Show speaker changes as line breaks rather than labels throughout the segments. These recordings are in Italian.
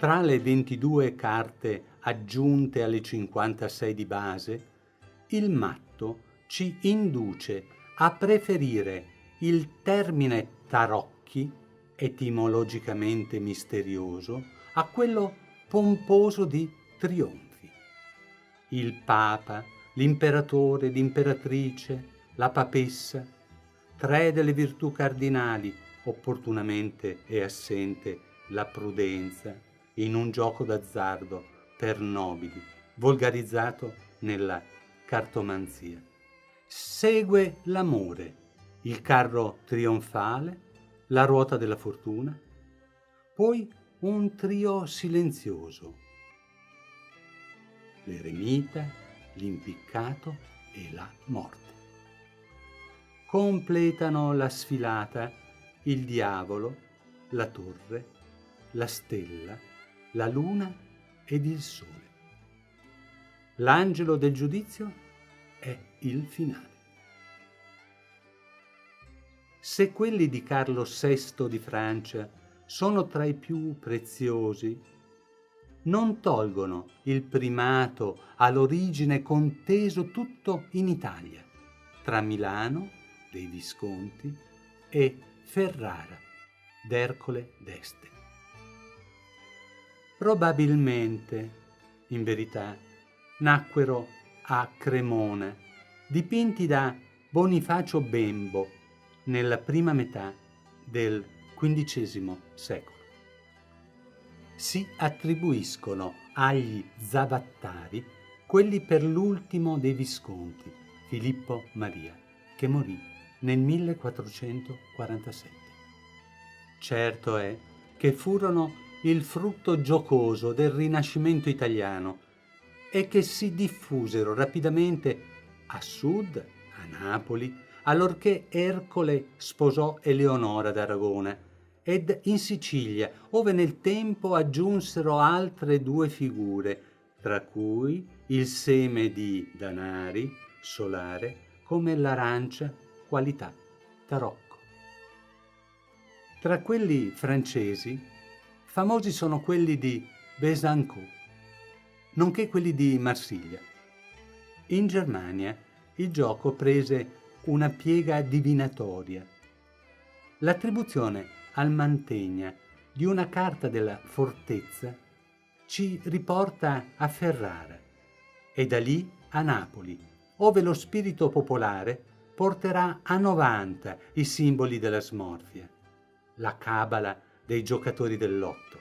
Tra le 22 carte aggiunte alle 56 di base, il matto ci induce a preferire il termine tarocchi, etimologicamente misterioso, a quello pomposo di trionfi. Il papa, l'imperatore, l'imperatrice, la papessa, tre delle virtù cardinali, opportunamente è assente la prudenza, in un gioco d'azzardo per nobili, volgarizzato nella cartomanzia. Segue l'amore, il carro trionfale, la ruota della fortuna, poi un trio silenzioso, l'eremita, l'impiccato e la morte. Completano la sfilata il diavolo, la torre, la stella, la luna ed il sole. L'angelo del giudizio è il finale. Se quelli di Carlo VI di Francia sono tra i più preziosi, non tolgono il primato all'origine conteso tutto in Italia, tra Milano, dei Visconti, e Ferrara, d'Ercole d'Este. Probabilmente, in verità, nacquero a Cremona, dipinti da Bonifacio Bembo nella prima metà del XV secolo. Si attribuiscono agli Zavattari quelli per l'ultimo dei Visconti, Filippo Maria, che morì nel 1447. Certo è che furono il frutto giocoso del Rinascimento italiano e che si diffusero rapidamente a sud, a Napoli, allorché Ercole sposò Eleonora d'Aragona, ed in Sicilia, ove nel tempo aggiunsero altre due figure, tra cui il seme di Danari, solare, come l'arancia, qualità tarocco. Tra quelli francesi, famosi sono quelli di Besançon, nonché quelli di Marsiglia. In Germania il gioco prese una piega divinatoria. L'attribuzione al Mantegna di una carta della fortezza ci riporta a Ferrara e da lì a Napoli, ove lo spirito popolare porterà a 90 i simboli della smorfia, la cabala dei giocatori del lotto.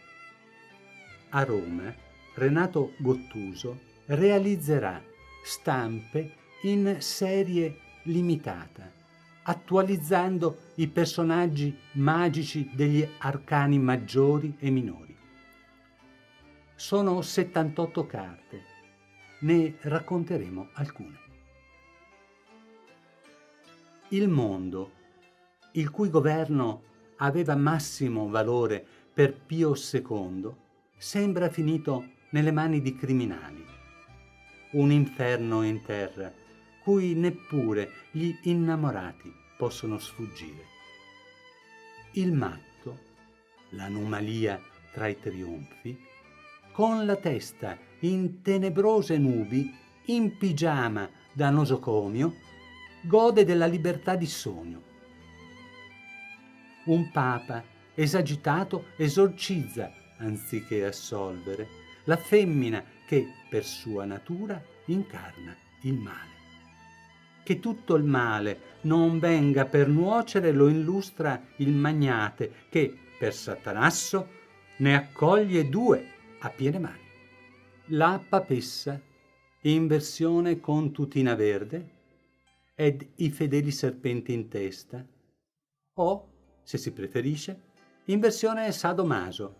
A Roma, Renato Gottuso realizzerà stampe in serie limitata, attualizzando i personaggi magici degli arcani maggiori e minori. Sono 78 carte, ne racconteremo alcune. Il mondo, il cui governo aveva massimo valore per Pio II, sembra finito nelle mani di criminali. Un inferno in terra, cui neppure gli innamorati possono sfuggire. Il matto, l'anomalia tra i trionfi, con la testa in tenebrose nubi, in pigiama da nosocomio, gode della libertà di sogno. Un papa esagitato esorcizza, anziché assolvere, la femmina che per sua natura incarna il male. Che tutto il male non venga per nuocere lo illustra il magnate che per Satanasso ne accoglie 2 a piene mani. La papessa in versione con tutina verde ed i fedeli serpenti in testa, o, se si preferisce, in versione sadomaso.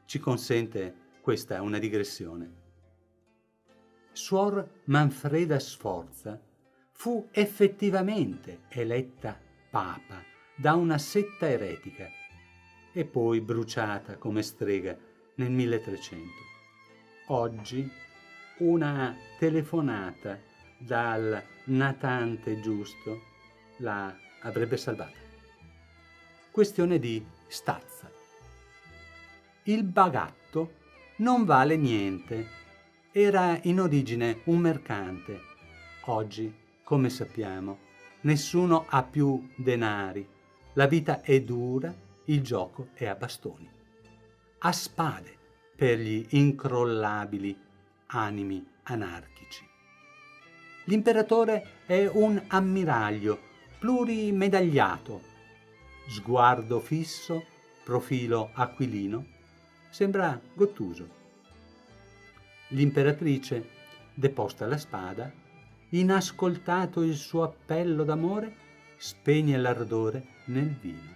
Ci consente questa una digressione. Suor Manfreda Sforza fu effettivamente eletta papa da una setta eretica e poi bruciata come strega nel 1300. Oggi una telefonata dal natante giusto la avrebbe salvata. Questione di stazza. Il bagatto, gatto non vale niente. Era in origine un mercante. Oggi, come sappiamo, nessuno ha più denari. La vita è dura, il gioco è a bastoni. A spade per gli incrollabili animi anarchici. L'imperatore è un ammiraglio plurimedagliato, sguardo fisso, profilo aquilino, sembra Gottuso. L'imperatrice, deposta la spada, inascoltato il suo appello d'amore, spegne l'ardore nel vino.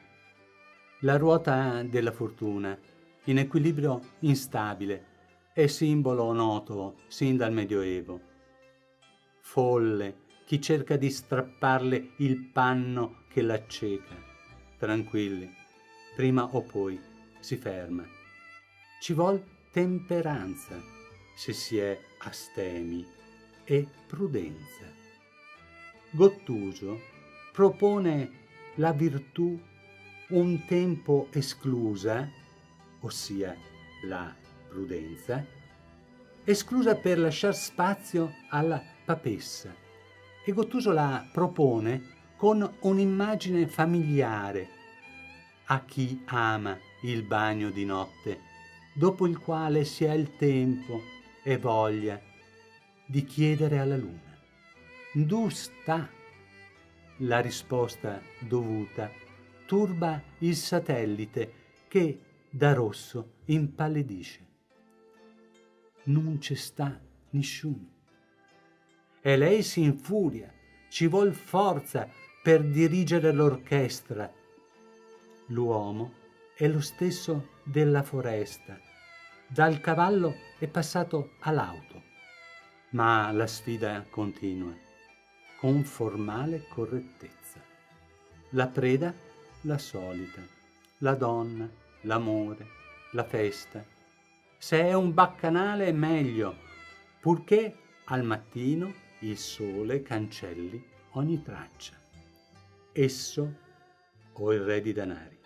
La ruota della fortuna, in equilibrio instabile, è simbolo noto sin dal Medioevo. Folle chi cerca di strapparle il panno che l'acceca. Tranquilli, prima o poi si ferma. Ci vuol temperanza se si è astemi e prudenza. Gottuso propone la virtù un tempo esclusa, ossia la prudenza, esclusa per lasciar spazio alla papessa, e Gottuso la propone con un'immagine familiare a chi ama il bagno di notte, dopo il quale si ha il tempo e voglia di chiedere alla luna: "Dove sta?" La risposta dovuta turba il satellite che da rosso impallidisce. Non ci sta nessuno. E lei si infuria, ci vuol forza per dirigere l'orchestra. L'uomo è lo stesso della foresta. Dal cavallo è passato all'auto. Ma la sfida continua, con formale correttezza. La preda, la solita. La donna, l'amore, la festa. Se è un baccanale è meglio, purché al mattino il sole cancelli ogni traccia. Esso o il re di danari.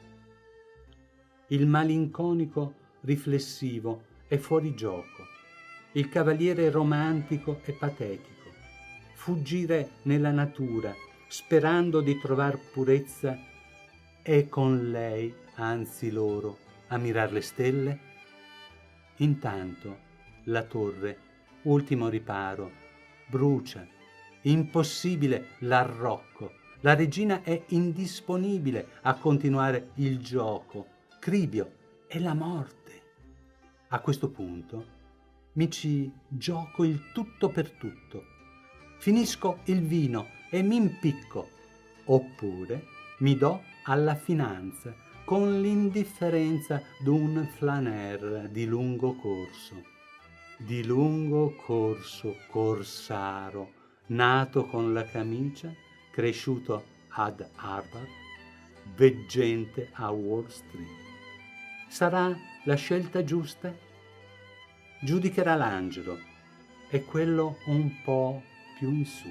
Il malinconico riflessivo è fuori gioco. Il cavaliere romantico è patetico. Fuggire nella natura, sperando di trovar purezza, è con lei, anzi loro, a mirar le stelle? Intanto la torre, ultimo riparo, brucia. Impossibile l'arrocco. La regina è indisponibile a continuare il gioco. Cribio è la morte. A questo punto mi ci gioco il tutto per tutto. Finisco il vino e mi impicco, oppure mi do alla finanza con l'indifferenza d'un flaner di lungo corso. Di lungo corso corsaro, nato con la camicia, cresciuto ad Harvard, veggente a Wall Street. Sarà la scelta giusta? Giudicherà l'angelo, è quello un po' più in su.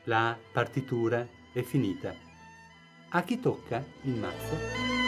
La partitura è finita. A chi tocca il mazzo?